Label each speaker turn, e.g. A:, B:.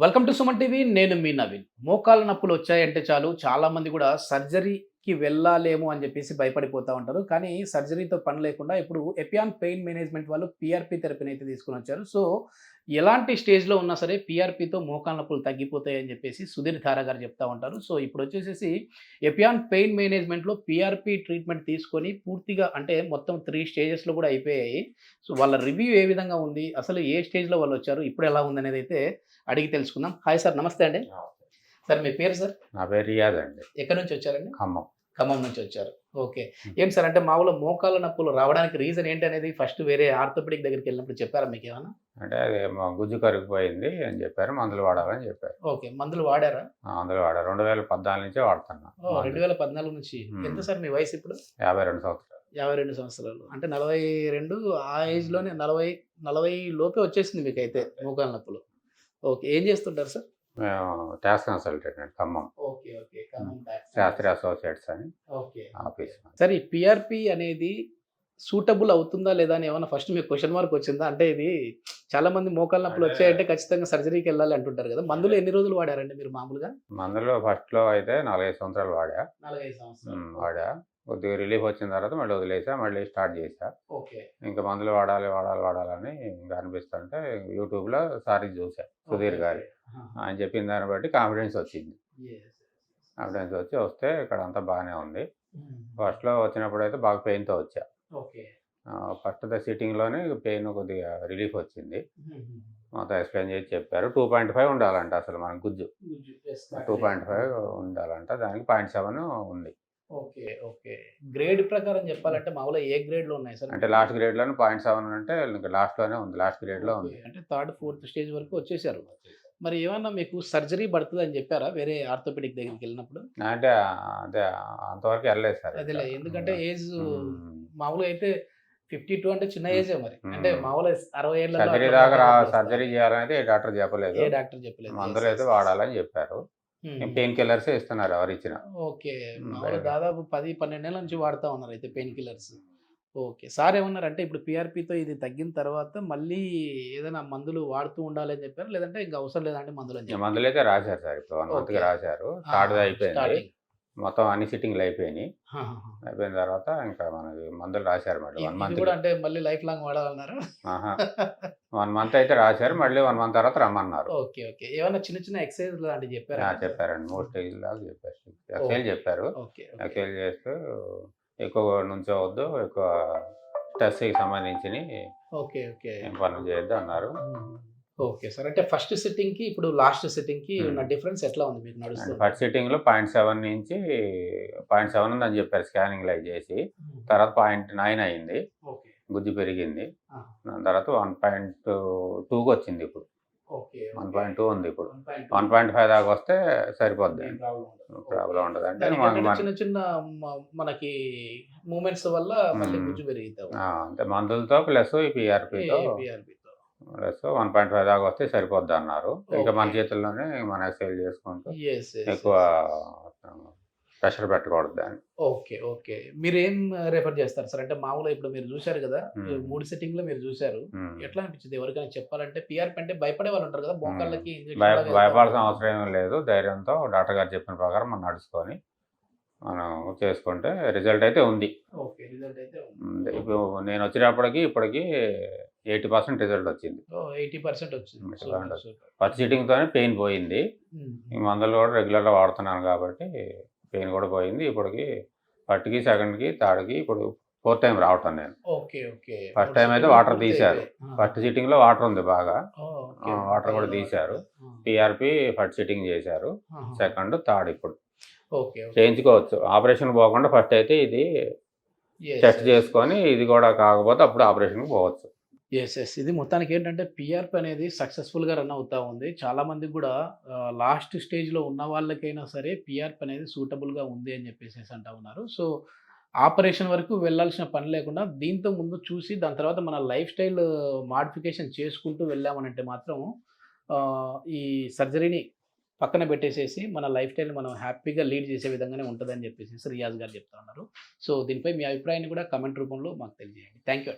A: Welcome to Suman TV. నేను మీ నవీన్. మోకాళ్ళ నొప్పులు వచ్చాయంటే చాలు చాలామంది కూడా సర్జరీకి వెళ్ళాలేమో అని చెప్పేసి భయపడిపోతా ఉంటారు. కానీ సర్జరీతో పని లేకుండా ఇప్పుడు ఎపియాన్ పెయిన్ మేనేజ్మెంట్ వాళ్ళు పీఆర్పీ థెరపీని అయితే తీసుకొని వచ్చారు. సో ఎలాంటి స్టేజ్‌లో ఉన్నా సరే పీఆర్పీతో మోకాళ్ళ నొప్పులు తగ్గిపోతాయి అని చెప్పేసి సుధీర్ ధారా గారు చెప్తా ఉంటారు. సో ఇప్పుడు వచ్చేసేసి ఎపియాన్ పెయిన్ మేనేజ్మెంట్‌లో పీఆర్పీ ట్రీట్మెంట్ తీసుకొని పూర్తిగా అంటే మొత్తం 3 స్టేజెస్‌లో కూడా అయిపోయాయి. సో వాళ్ళ రివ్యూ ఏ విధంగా ఉంది? అసలు ఏ స్టేజ్‌లో వాళ్ళొచ్చారు? ఇప్పుడు ఎలా ఉందనేదైతే అడిగి తెలుసుకుందాం. హాయ్ సార్, నమస్తే అండి.
B: ఆ!
A: సార్ మీ పేరు సార్?
B: నా పేరు రియాజ్ అండి.
A: ఎక్కడి నుంచి వచ్చారండి?
B: ఖమ్మం.
A: ఖమ్మం నుంచి వచ్చారు. ఓకే.
B: హ్మ్.
A: ఏంటి సార్ అంటే మామూలుగా మోకాళ్ళ నొప్పులు రావడానికి రీజన్ ఏంటనేది ఫస్ట్ వేరే ఆర్థోపెడిక్ దగ్గరికెళ్ళినప్పుడు చెప్పారా మీకేమన్నా?
B: అంటే అది గుజ్జు కరిగిపోయింది అని చెప్పారు. మందులు వాడాలని చెప్పారు.
A: ఓకే. మందులు వాడారా?
B: మందులు వాడా. 2014 నుంచే వాడుతున్నా
A: ఓహ్!
B: మందులు.
A: 2014 నుంచి. ఎంత
B: హ్మ్.
A: సార్ మీ వయసు ఇప్పుడు?
B: 52 సంవత్సరాలు.
A: 52 సంవత్సరాలు. అంటే 42 ఆ ఏజ్‌లోనే 40 లోపే వచ్చేసింది మీకైతే మోకాళ్ళ నొప్పులు. ఓకే. ఏం చేస్తుంటారు సార్?
B: మేము టాక్స్ కన్సల్టెంట్ అండి ఖమ్మం.
A: ఓకే. ఓకే.
B: హ్మ్.
A: ఖమ్మం టాక్స్.
B: శాస్త్రి అసోసియేట్స్ అని
A: ఓకే.
B: ఆఫీస్.
A: సరే ఈ పీఆర్పీ అనేది సూటబుల్ అవుతుందా లేదా అని ఏమన్నా ఫస్ట్ మీకు క్వెషన్ మార్క్ వచ్చిందా? అంటే ఇది చాలామంది మోకాళ్ళ నొప్పులు
B: అంటే
A: వచ్చాయంటే ఖచ్చితంగా సర్జరీకెళ్ళాలి అంటుంటారు కదా! మందులు ఎన్ని రోజులు వాడారండి మీరు మామూలుగా?
B: మందులు ఫస్ట్‌లో అయితే 4, 5 సంవత్సరాలు వాడా.
A: 4, 5 సంవత్సరాలు.
B: వాడా. కొద్దిగా రిలీఫ్ వచ్చిన తర్వాత మళ్ళీ వదిలేసా. మళ్ళీ స్టార్ట్ చేశా.
A: ఓకే.
B: ఇంకా మందులు వాడాలని ఇంకా అనిపిస్తుంటే యూట్యూబ్‌లో సారీ చూసా.
A: ఓకే.
B: సుధీర్
A: ఓకే.
B: గారి.
A: ఆహా!
B: ఆయన చెప్పిన దాన్ని బట్టి కాన్ఫిడెన్స్ వచ్చింది.
A: యెస్.
B: కాన్ఫిడెన్స్ వస్తే ఇక్కడ అంతా బాగానే ఉంది.
A: హ్మ్.
B: ఫస్ట్‌లో వచ్చినప్పుడైతే బాగా పెయిన్‌తో వచ్చా.
A: ఓకే.
B: ఫస్ట్ సిట్టింగ్‌లోనే పెయిన్ కొద్దిగా రిలీఫ్ వచ్చింది.
A: హుహు.
B: మొత్తం ఎక్స్‌ప్లెయిన్ చేసి చెప్పారు. 2.5 ఉండాలంట అసలు మన గుజ్జు.
A: గుజ్జు. యెస్.
B: 2.5 ఉండాలంట. దానికి 0.7 ఉంది.
A: ఓకే. ఓకే. గ్రేడ్ ప్రకారం చెప్పాలంటే మామూలుగా ఏ గ్రేడ్‌లో ఉన్నాయి సార్
B: అంటే
A: మీకు?
B: లాస్ట్ గ్రేడ్‌లోనే 0.7 అంటే ఇంక లాస్ట్‌లోనే ఉంది. లాస్ట్ గ్రేడ్‌లో
A: ఓకే.
B: ఉంది.
A: అంటే థర్డ్, ఫోర్త్ స్టేజ్ వరకు వచ్చేసారు. మరి ఏమన్నా మీకు సర్జరీ పడతదని చెప్పారా? వేరే ఆర్థోపెడిక్ దగ్గరికెళ్ళినప్పుడు?
B: అంటే అదే అంతవరకు ఎళ్ళలేదు సార్ ఇంకా.
A: అదేలే. ఎందుకంటే ఏజ్
B: హ్మ్.
A: మామూలుగా అయితే 52 అంటే చిన్న
B: హ్మ్.
A: ఏజే మరి. అంటే
B: హ్మ్.
A: మామూలుగా 60 ఏళ్లలో
B: సర్జరీ
A: అట్లా
B: దాకా
A: మోకాళ్ళ నొప్పులొస్తాయా?
B: సర్జరీ చేయాలనేది ఏ డాక్టర్ చెప్పలేదు.
A: ఏ డాక్టర్ చెప్పలేదు. యెస్.
B: మందులైతే
A: యెస్. యెస్.
B: వాడాలని చెప్పారు.
A: హ్మ్.
B: పెయిన్ కిల్లర్సే ఇస్తున్నారు ఎవరిచ్చినా.
A: ఓకే.
B: హ్మ్.
A: మామూలుగా దాదాపు 10, 12 ఏళ్ల నుంచి వాడుతా ఉన్నారైతే పెయిన్ కిల్లర్స్. ఓకే. సార్ ఏమన్నారంటే ఇప్పుడు పీఆర్పీతో ఇది తగ్గిన తర్వాత మళ్ళీ ఏదైనా మందులు వాడుతూ ఉండాలని చెప్పారా? లేదంటే ఇంక అవసరం లేదంటే మందులని
B: ఇగ
A: చెప్పారా?
B: మందులైతే రాశారు సార్. ఇప్పుడు 1 మంత్‌కి
A: ఓకే.
B: రాశారు.
A: ఆహా!
B: థర్డ్‌ది అయిపోయింది.
A: స్టార్టింగ్.
B: మొత్తం అన్ని సిట్టింగ్‌లు అయిపోయినియి.
A: ఆహాహా!
B: అయిపోయిన తర్వాత ఇంకా మనకి మందులు రాశారు మళ్ళీ 1
A: ఇది గూడా
B: మంత్‌కి.
A: అంటే మళ్ళీ లైఫ్ లాంగ్ వాడాలన్నారా?
B: ఆహా! 1 మంత్ అయితే రాశారు. మళ్ళీ 1 మంత్ తర్వాత రమ్మన్నారు.
A: ఓకే. ఓకే. ఏమన్నా చిన్న చిన్న ఎక్సర్‌సైజ్ లాంటివి చెప్పారా సార్?
B: చెప్పారండి. 3
A: హ్మ్.
B: స్టేజ్‌ల దాకా చెప్పారు. Exercise
A: okay.
B: చెప్పారు.
A: ఓకే. ఓకే.
B: ఎక్సైజ్ చేస్తూ ఎక్కువ నుంచోవద్దు. ఎక్కువ స్ట్రెస్‌కి సంబంధించినయి
A: ఓకే. ఓకే.
B: ఏం పనులు చేయొద్దు అన్నారు.
A: హ్మ్. Okay sir. అంటే ఫస్ట్ సిట్టింగ్‌కి, ఇప్పుడు లాస్ట్ సిట్టింగ్‌కి
B: హ్మ్.
A: ఉన్న డిఫరెన్స్ ఎట్లా ఉంది మీకు
B: అండ్
A: నడుస్తుంటే?
B: ఫస్ట్ సిట్టింగ్‌లో 0.7 నుంచి 0.7 ఉందని చెప్పారు స్కానింగ్‌లో అయి చేసి.
A: హ్మ్.
B: తర్వాత 0.9 అయింది.
A: ఓకే.
B: గుజ్జు పెరిగింది.
A: ఆహా!
B: దాని తర్వాత 1.2కొచ్చింది ఇప్పుడు.
A: ఓకే. ఓకే.
B: 1.2 ఉంది ఇప్పుడు.
A: 1.2
B: 1.5 దాకా వస్తే సరిపోద్ది.
A: ఇంకేం ప్రాబ్లమ్ ఉండదు. ఓకే.
B: ప్రాబ్లమ్ ఉండదు. అంటే మన
A: దానికేంటంటే
B: మన
A: చిన్న చిన్న మనకి మూవ్‌మెంట్స్ వల్ల మళ్ళీ
B: హ్మ్.
A: గుజ్జు పెరిగితా ఉంది.
B: అంటే మందులతో ప్లస్ ఈ పీఆర్‌పీతో
A: పీఆర్‌పీతో.
B: ప్లస్ 1.5 దాకా వస్తే సరిపోద్దన్నారు. ఇంకా మన
A: ఓకే.
B: చేతుల్లోనే మన ఎక్సర్‌సైజ్ చేసుకుంటూ
A: యెస్. యెస్.
B: ఎక్కువ
A: యెస్.
B: ప్రెషర్ పెట్టకూడదు దాన్ని.
A: ఓకే. ఓకే. మీరేం రిఫర్ చేస్తారు సార్? అంటే మామూలుగా ఇప్పుడు మీరు చూసారు గదా!
B: హ్మ్.
A: 3 సిట్టింగ్‌లో మీరు చూసారు.
B: హ్మ్.
A: ఎట్లా అనిపించింది? ఎవరికైనా చెప్పాలంటే పీఆర్‌పీ అంటే భయపడే వాళ్ళుంటారు కదా!
B: హ్మ్.
A: మోకాళ్ళకి ఇంజెక్షన్ లాగా వెళ్తా
B: భయపడాల్సిన
A: ఉంటారు.
B: అవసరం ఏమి లేదు. ధైర్యంతో డాక్టర్ గారు చెప్పిన ప్రకారం మనం నడుచుకొని మనం చేసుకుంటే రిజల్ట్ అయితే ఉంది.
A: ఓకే. రిజల్ట్ అయితే ఉంది.
B: ఇప్పుడు నేనొచ్చేటప్పటికి ఇప్పటికి 80% రిజల్ట్ వచ్చింది.
A: ఓహ్! 80% వచ్చింది.
B: 80%
A: సూపర్.
B: వచ్చింది.
A: సూపర్.
B: ఫస్ట్ సిట్టింగ్‌తోనే పెయిన్ పోయింది.
A: హ్మ్.
B: ఈ మందులు కూడా రెగ్యులర్‌గా వాడుతున్నాను కాబట్టి పెయిన్ కూడా పోయింది. ఇప్పటికి ఫస్ట్‌కి, సెకండ్‌కి, థర్డ్‌కి ఇప్పుడు ఫోర్త్ టైమ్ రావటం నేను.
A: ఓకే. ఓకే.
B: ఫస్ట్
A: 3
B: టైమ్ అయితే
A: సిట్టింగ్‌లు
B: వాటర్
A: పూర్తి
B: తీశారు.
A: అయిపోయాయి. ఆ!
B: ఫస్ట్ సిట్టింగ్‌లో వాటర్ ఉంది బాగా.
A: ఓహ్! ఓకే.
B: వాటర్ కూడా
A: మోకాళ్ళలో వాటర్
B: తీశారు.
A: ఉంది. ఆ!
B: పీఆర్‌పీ ఫస్ట్ సిట్టింగ్ చేశారు.
A: ఆహాహా!
B: సెకండ్, థర్డ్ ఇప్పుడు.
A: ఓకే. ఓకే.
B: చేయించుకోవచ్చు. ఆపరేషన్‌కి పోకుండా ఫస్ట్ అయితే ఇది
A: యెస్.
B: Test
A: yes.
B: చేసుకొని ఇది కూడా కాకపోతే అప్పుడు ఆపరేషన్‌కి పోవచ్చు.
A: యెస్. యెస్. ఇది మొత్తానికేంటంటే పీఆర్‌పీ అనేది సక్సెస్‌ఫుల్‌గా రన్ అవుతా ఉంది. చాలామందికి గూడా లాస్ట్ స్టేజ్‌లో ఉన్న వాళ్ళకైనా సరే పీఆర్‌పీ అనేది సూటబుల్‌గా ఉంది అని జెప్పేసేసి అంటా ఉన్నారు. సో, ఆపరేషన్ వరకు వెళ్ళాల్సిన పని లేకుండా దీంతో ముందు చూసి దాని తర్వాత మన లైఫ్ స్టైల్ మోడిఫికేషన్ చేసుకుంటూ వెళ్ళామనంటే మాత్రం ఈ సర్జరీని పక్కన పెట్టేసేసి మన లైఫ్ స్టైల్‌ని మనం హ్యాపీగా లీడ్ చేసే విధంగానే ఉంటదని జెప్పేసేసి రియాజ్ గారు చెప్తా ఉన్నారు. సో, దీనిపై మీ అభిప్రాయాన్ని కూడా కామెంట్ రూపంలో మాకు తెలియజేయండి. Thank you.